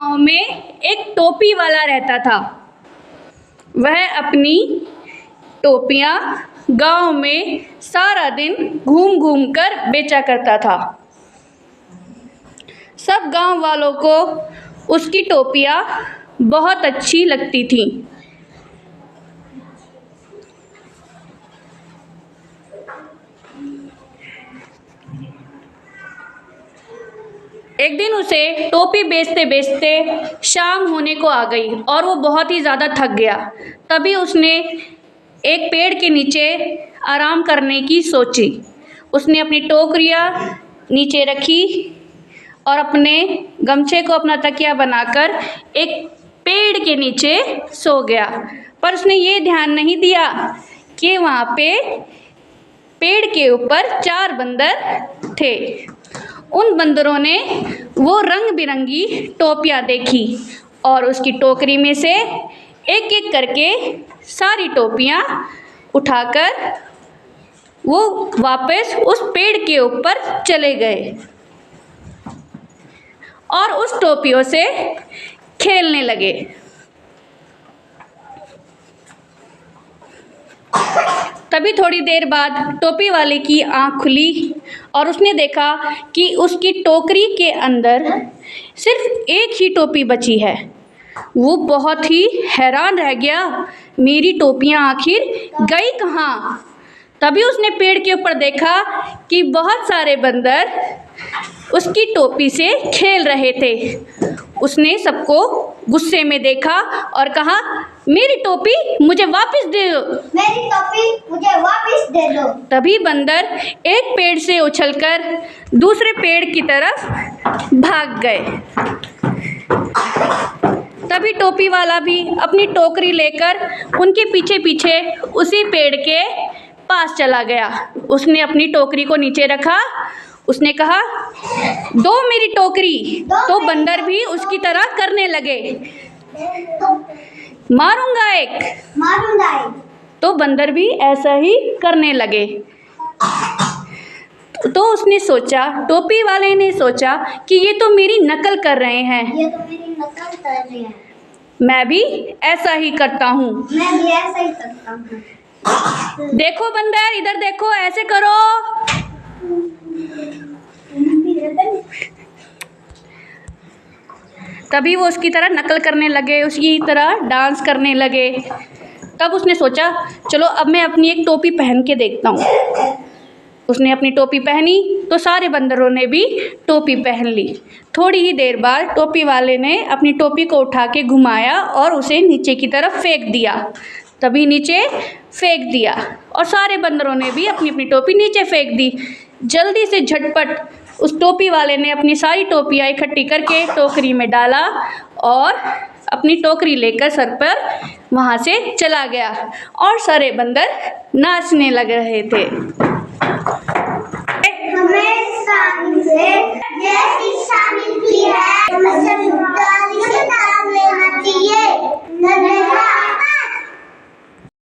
गांव में एक टोपी वाला रहता था। वह अपनी टोपियां गांव में सारा दिन घूम घूम कर बेचा करता था। सब गांव वालों को उसकी टोपियां बहुत अच्छी लगती थीं। एक दिन उसे टोपी बेचते बेचते शाम होने को आ गई और वो बहुत ही ज़्यादा थक गया। तभी उसने एक पेड़ के नीचे आराम करने की सोची। उसने अपनी टोकरियाँ नीचे रखी और अपने गमछे को अपना तकिया बनाकर एक पेड़ के नीचे सो गया। पर उसने ये ध्यान नहीं दिया कि वहाँ पे पेड़ के ऊपर 4 बंदर थे। उन बंदरों ने वो रंग बिरंगी टोपियाँ देखी और उसकी टोकरी में से एक एक करके सारी टोपियाँ उठाकर वो वापस उस पेड़ के ऊपर चले गए और उस टोपियों से खेलने लगे। तभी थोड़ी देर बाद टोपी वाले की आँख खुली और उसने देखा कि उसकी टोकरी के अंदर सिर्फ एक ही टोपी बची है। वो बहुत ही हैरान रह गया, मेरी टोपियाँ आखिर गई कहाँ? तभी उसने पेड़ के ऊपर देखा कि बहुत सारे बंदर उसकी टोपी से खेल रहे थे। उसने सबको गुस्से में देखा और कहा, मेरी टोपी मुझे वापस दे दो। मेरी टोपी मुझे वापस दे दो। तभी बंदर एक पेड़ से उछलकर दूसरे पेड़ की तरफ भाग गए। तभी टोपी वाला भी अपनी टोकरी लेकर उनके पीछे पीछे उसी पेड़ के पास चला गया। उसने अपनी टोकरी को नीचे रखा। उसने कहा, दो मेरी टोकरी। तो बंदर भी उसकी तरह करने लगे, मारूंगा एक। तो बंदर भी ऐसा ही करने लगे। तो उसने सोचा, टोपी वाले ने सोचा कि ये तो मेरी नकल कर रहे हैं। मैं भी ऐसा ही करता हूँ। देखो बंदर, इधर देखो, ऐसे करो। तभी वो उसकी तरह नकल करने लगे, उसकी तरह डांस करने लगे। तब उसने सोचा, चलो अब मैं अपनी एक टोपी पहन के देखता हूँ। उसने अपनी टोपी पहनी तो सारे बंदरों ने भी टोपी पहन ली। थोड़ी ही देर बाद टोपी वाले ने अपनी टोपी को उठा के घुमाया और उसे नीचे की तरफ फेंक दिया। तभी नीचे फेंक दिया और सारे बंदरों ने भी अपनी अपनी टोपी नीचे फेंक दी। जल्दी से झटपट उस टोपी वाले ने अपनी सारी टोपियाँ इकट्ठी करके टोकरी में डाला और अपनी टोकरी लेकर सर पर वहाँ से चला गया और सारे बंदर नाचने लग रहे थे।